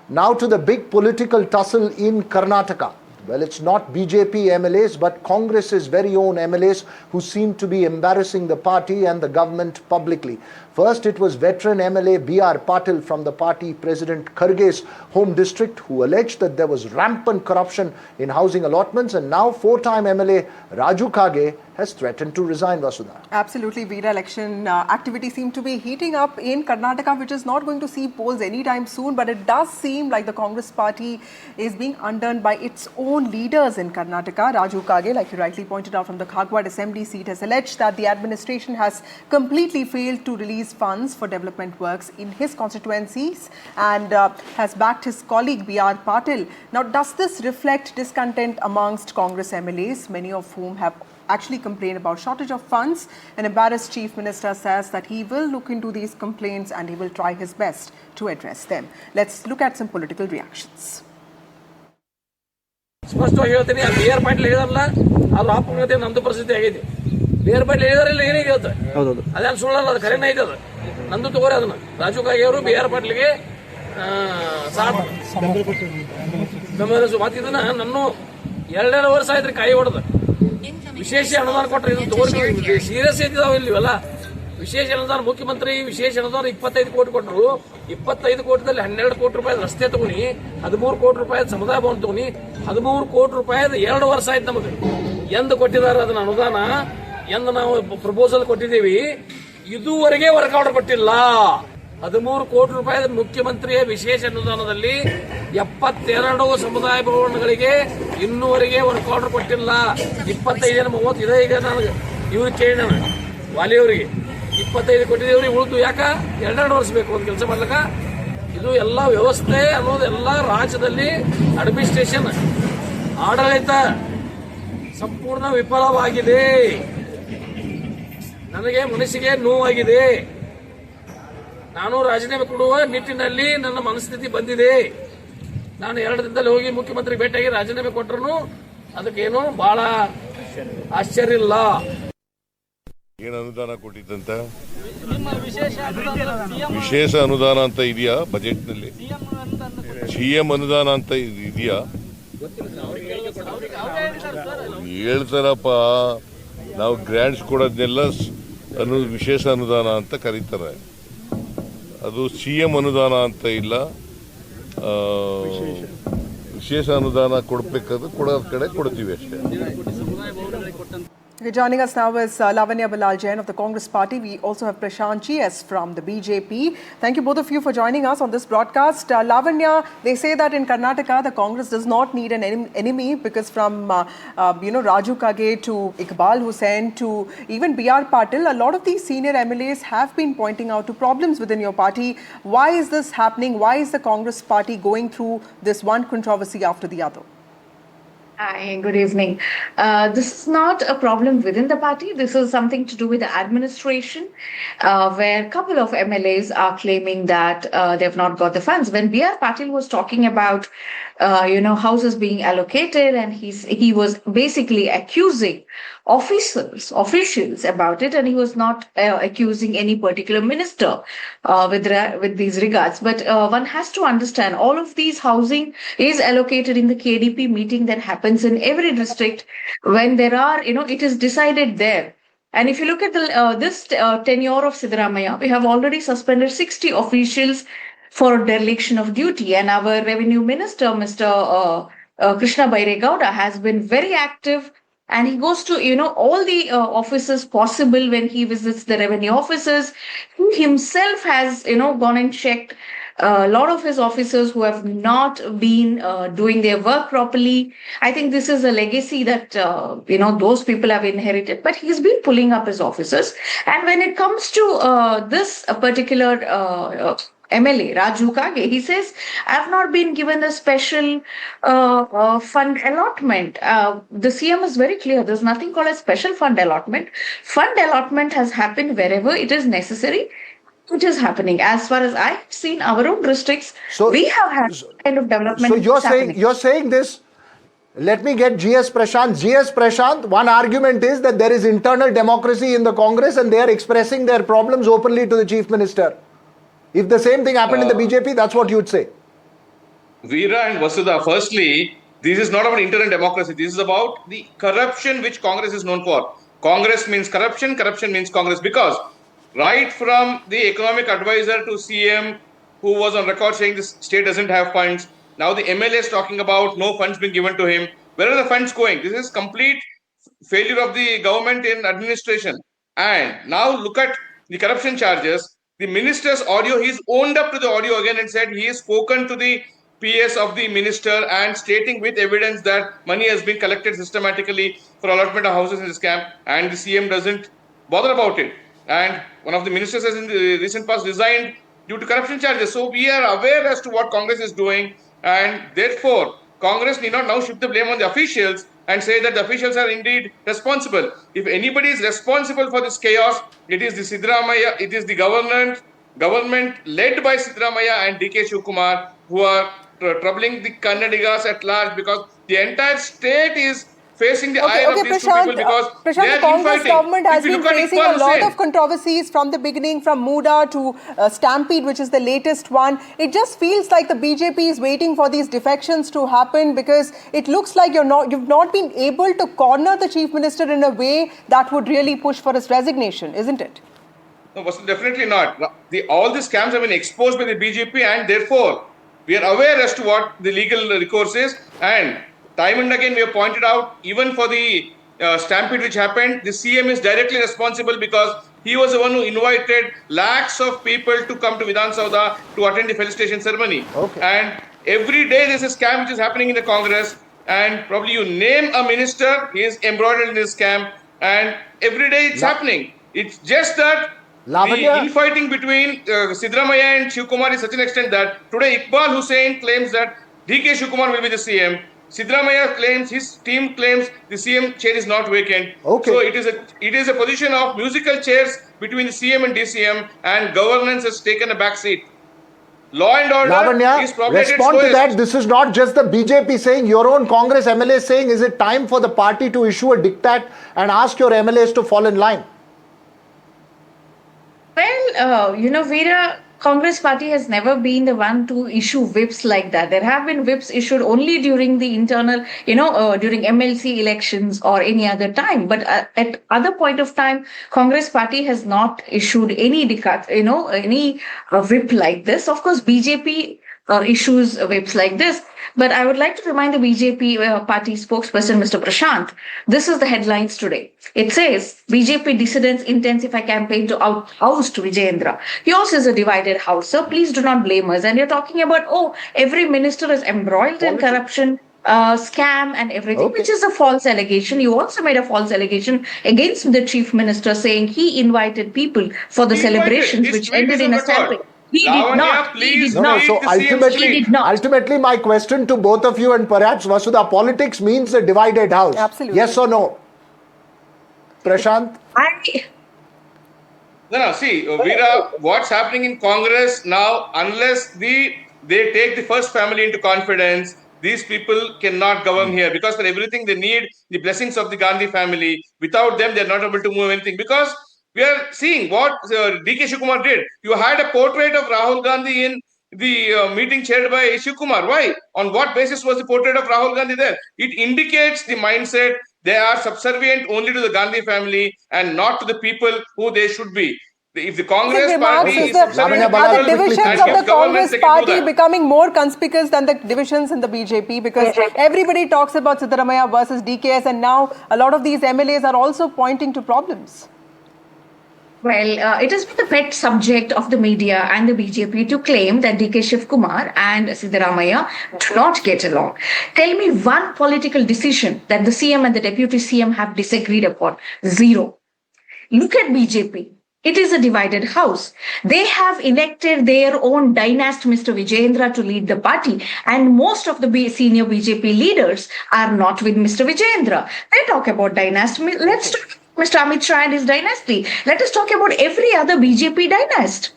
Now to the big political tussle in Karnataka. Well, it's not BJP MLAs, but Congress's very own MLAs who seem to be embarrassing the party and the government publicly. First, it was veteran MLA B.R. Patil from the party President Kharge's home district who alleged that there was rampant corruption in housing allotments, and now four-time MLA Raju Kage has threatened to resign, Vasudha. Absolutely, Veera. Election activity seems to be heating up in Karnataka, which is not going to see polls anytime soon, but it does seem like the Congress party is being undone by its own leaders in Karnataka. Raju Kage, like you rightly pointed out, from the Kagwad Assembly seat, has alleged that the administration has completely failed to release funds for development works in his constituencies and has backed his colleague B.R. Patil. Now, does this reflect discontent amongst Congress MLAs, many of whom have actually complained about shortage of funds? An embarrassed chief minister says that he will look into these complaints and he will try his best to address them. Let's look at some political reactions. ಸ್ಪಷ್ಟವಾಗಿ ಹೇಳ್ತೀನಿ, B.R. Patil ಹೇಳಿದಾರಲ್ಲ, ಅವ್ರ ಆಪಂಗತೆ ನಮ್ದು ಪರಿಸ್ಥಿತಿ ಆಗೈತಿ. B.R. Patil ಹೇಳಿದಾರಲ್ಲ, ಏನೇ ಹೇಳ್ತಾರೆ ಅದೇನು ಸುಳ್ಳಲ್ಲ, ಅದು ಕರೆನೇ ಐತೆ. ಅದು ನಂದು ತಗೋರಿ. ಅದನ್ನ ರಾಜು ಕಾಗೆ ಅವರು B.R. ಪಾಟೀಲ್ಗೆ ಮತ್ತಿದನ್ನ ನನ್ನ 2.5 ವರ್ಷ ಆಯ್ತು ಕಾಯಿ ಹೊಡೆದ. ವಿಶೇಷ ಅನುದಾನ ಕೊಟ್ಟರೆ ಇದನ್ನು ತಗೋರಿ, ಸೀರಿಯಸ್ ಐತಿದಾವ ಇಲ್ಲಿವಲ್ಲ. ವಿಶೇಷ ಅನುದಾನ ಮುಖ್ಯಮಂತ್ರಿ ವಿಶೇಷ ಅನುದಾನ 25 ಕೋಟಿ ಕೊಟ್ಟರು. 25 ಕೋಟಿದಲ್ಲಿ 12 ಕೋಟಿ ರೂಪಾಯಿ ರಸ್ತೆ ತಗೊನಿ, 13 ಕೋಟಿ ರೂಪಾಯಿ ಸಮುದಾಯ ಭವನ ತಗೊನಿ, 13 ಕೋಟಿ ರೂಪಾಯಿ 2 ವರ್ಷ ಆಯ್ತು ನಮಗೆ. ಎಂದು ಕೊಟ್ಟಿದ್ದಾರೆ ಅದನ್ನ ಅನುದಾನ, ಎಂದು ನಾವು ಪ್ರಪೋಸಲ್ ಕೊಟ್ಟಿದ್ದೀವಿ, ಇದುವರೆಗೆ ವರ್ಕ್ ಆರ್ಡರ್ ಕೊಟ್ಟಿಲ್ಲ. 13 ಕೋಟಿ ರೂಪಾಯಿ ಮುಖ್ಯಮಂತ್ರಿಯ ವಿಶೇಷ ಅನುದಾನದಲ್ಲಿ 72 ಸಮುದಾಯ ಭವನಗಳಿಗೆ ಇನ್ನೂವರೆಗೆ ವರ್ಕ್ ಆರ್ಡರ್ ಕೊಟ್ಟಿಲ್ಲ. 25 30 ಇದೆ. ಈಗ ನನಗೆ ಇವ್ರಿಗೆ ಕೇಳಿ ನಾನು ವಾಲಿಯವರಿಗೆ 25 ಕೊಟ್ಟಿದ್ದೇವ್ರಿ, ಉಳಿದು ಯಾಕ 2 ವರ್ಷ ಬೇಕು ಒಂದು ಕೆಲಸ ಮಾಡ್ಲಕ್ಕ? ಇದು ಎಲ್ಲ ವ್ಯವಸ್ಥೆ ಅನ್ನೋದೆಲ್ಲ ರಾಜ್ಯದಲ್ಲಿ ಅಡ್ಮಿನಿಸ್ಟ್ರೇಷನ್ ಆಡಳಿತ ಸಂಪೂರ್ಣ ವಿಫಲವಾಗಿದೆ. ನನಗೆ ಮನಸ್ಸಿಗೆ ನೋವಾಗಿದೆ. ನಾನು ರಾಜೀನಾಮೆ ಕೊಡುವ ನಿಟ್ಟಿನಲ್ಲಿ ನನ್ನ ಮನಸ್ಥಿತಿ ಬಂದಿದೆ. ನಾನು 2 ದಿನದಲ್ಲಿ ಹೋಗಿ ಮುಖ್ಯಮಂತ್ರಿ ಭೇಟಿಯಾಗಿ ರಾಜೀನಾಮೆ ಕೊಟ್ಟರು ಅದಕ್ಕೇನು ಬಹಳ ಆಶ್ಚರ್ಯ ಇಲ್ಲ. ಏನು ಅನುದಾನ ಕೊಟ್ಟಿದ್ದಂತ ವಿಶೇಷ ಅನುದಾನ ಅಂತ ಇದೆಯಾ ಬಜೆಟ್ ನಲ್ಲಿ? ಸಿಎಂ ಅನುದಾನ ಅಂತ ಇದೆಯಾ? ಹೇಳ್ತಾರಪ್ಪ, ನಾವು ಗ್ರಾಂಟ್ಸ್ ಕೊಡೋದನ್ನೆಲ್ಲ ವಿಶೇಷ ಅನುದಾನ ಅಂತ ಕರೀತಾರೆ. ಅದು ಸಿಎಂ ಅನುದಾನ ಅಂತ ಇಲ್ಲ. ವಿಶೇಷ ಅನುದಾನ ಕೊಡಬೇಕಾದ್ರೆ ಕೊಡೋ ಕಡೆ ಕೊಡ್ತೀವಿ ಅಷ್ಟೇ. Okay, joining us now is Lavanya Bilal Jain of the Congress Party. We also have Prashant GS from the BJP. Thank you both of you for joining us on this broadcast. Lavanya, they say that in Karnataka, the Congress does not need an enemy because from Raju Kage to Iqbal Hussain to even B.R. Patil, a lot of these senior MLAs have been pointing out to problems within your party. Why is this happening? Why is the Congress Party going through this one controversy after the other? Hi, good evening. This is not a problem within the party. This is something to do with the administration, where a couple of MLAs are claiming that they've not got the funds. When B.R. Patil was talking about, houses being allocated, and he was basically accusing officials about it, and he was not accusing any particular minister with these regards. But one has to understand, all of these housing is allocated in the KDP meeting that happens in every district when there are, it is decided there. And if you look at this tenure of Siddaramaiah, we have already suspended 60 officials for dereliction of duty, and our revenue minister, Mr. Krishna Bairegowda, has been very active. And he goes to, all the offices possible when he visits the revenue offices. He himself has, gone and checked a lot of his officers who have not been doing their work properly. I think this is a legacy that, those people have inherited. But he's been pulling up his officers. And when it comes to this particular MLA, Raju Kage, he says, I have not been given a special fund allotment. The CM is very clear. There's nothing called a special fund allotment. Fund allotment has happened wherever it is necessary. It is happening. As far as I've seen our own districts, we have had kind of development. So you're saying this. Let me get GS Prashant. GS Prashant, one argument is that there is internal democracy in the Congress and they are expressing their problems openly to the Chief Minister. If the same thing happened in the BJP, that's what you'd say. Veera and Vasudha, firstly, this is not about internal democracy. This is about the corruption which Congress is known for. Congress means corruption, corruption means Congress. Because right from the economic advisor to CM, who was on record saying the state doesn't have funds, now the MLA is talking about no funds being given to him. Where are the funds going? This is complete failure of the government in administration. And now look at the corruption charges. The minister's audio, he's owned up to the audio again and said he has spoken to the PS of the minister and stating with evidence that money has been collected systematically for allotment of houses in this camp, and the CM doesn't bother about it. And one of the ministers has in the recent past resigned due to corruption charges. So we are aware as to what Congress is doing, and therefore Congress need not now shift the blame on the officials and say that the officials are indeed responsible. If anybody is responsible for this chaos, it is the Siddaramaiah, it is the government led by Siddaramaiah and DK Shivkumar, who are troubling the Kannadigas at large, because the entire state is facing the ire of these two people because they Prashant, the are Congress infighting. government has If you been look at facing Iqbal a lot Hussain, of controversies from the beginning, from Muda to Stampede, which is the latest one. It just feels like the BJP is waiting for these defections to happen, because it looks like you've not been able to corner the chief minister in a way that would really push for his resignation, isn't it? no, definitely not. All the scams have been exposed by the BJP, and therefore we are aware as to what the legal recourse is. And time and again we have pointed out, even for the stampede which happened, the CM is directly responsible because he was the one who invited lakhs of people to come to Vidhan Sauda to attend the felicitation ceremony. Okay. And every day there's a scam which is happening in the Congress, and probably you name a minister, he is embroidered in this scam, and every day it's happening. It's just that Lavanya? the infighting between Siddaramaiah and Shivkumar is such an extent that today Iqbal Hussain claims that DK Shivkumar will be the CM. Siddaramaiah claims, his team claims the CM chair is not vacant. Okay. So it is a position of musical chairs between the CM and DCM, and governance has taken a back seat. Law and order Lavanya, is probably at its respond to lowest. that. This is not just the BJP saying, your own Congress MLA saying, is it time for the party to issue a diktat and ask your MLAs to fall in line? Well, Veera, Congress party has never been the one to issue whips like that. There have been whips issued only during the internal, during MLC elections or any other time. But at other point of time, Congress party has not issued any whip like this. Of course, BJP issues whips like this. But I would like to remind the BJP party spokesperson, Mr. Prashant, this is the headlines today. It says, BJP dissidents intensify campaign to oust Vijayendra. Yours is a divided house, sir. Please do not blame us. And you're talking about, every minister is embroiled in corruption, scam and everything, Okay. which is a false allegation. You also made a false allegation against the chief minister, saying he invited people for the He invited. celebrations, His which tweet ended is in on a record. stampede. He did Lavanya, not. please He did No, not. so the CM ultimately, He did not. ultimately, my question to both of you and perhaps Vasudha, politics means a divided house. Absolutely. Yes or no? Prashant? No, see, Veera, what's happening in Congress now, unless they take the first family into confidence, these people cannot govern here, because for everything they need the blessings of the Gandhi family. Without them, they're not able to move anything. Because we are seeing what DK Shivkumar did. You had a portrait of Rahul Gandhi in the meeting chaired by Shivkumar. Why? On what basis was the portrait of Rahul Gandhi there? It indicates the mindset. They are subservient only to the Gandhi family and not to the people who they should be. If the Congress party is subservient to Lavanya, are the quickly, divisions please. of the governments, Congress they can do party that. becoming more conspicuous than the divisions in the BJP? Because everybody talks about Siddaramaiah versus DKS, and now a lot of these MLAs are also pointing to problems. Well, it has been the pet subject of the media and the BJP to claim that DK Shivkumar and Siddaramaiah do not get along. Tell me one political decision that the CM and the deputy CM have disagreed upon. Zero. Look at BJP. It is a divided house. They have elected their own dynast, Mr. Vijayendra, to lead the party. And most of the senior BJP leaders are not with Mr. Vijayendra. They talk about dynast. Let's talk about Mr. Amit Shah and his dynasty. Let us talk about every other BJP dynast.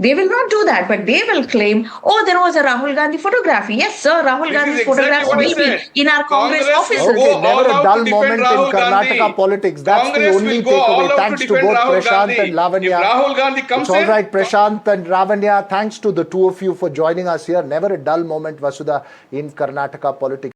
They will not do that, but they will claim, oh, there was a Rahul Gandhi photography. Yes, sir, Rahul This is Gandhi's exactly photographs what I will be said. in our Congress Congress offices. will go Okay, all never a out dull to defend moment in Rahul Karnataka Gandhi. politics. That's Congress the only will go all takeaway. out Thanks to to defend both Rahul Prashant Gandhi. and Lavanya. If Rahul Gandhi comes It's all in, right, Prashant and Lavanya. Thanks to the two of you for joining us here. Never a dull moment, Vasudha, in Karnataka politics.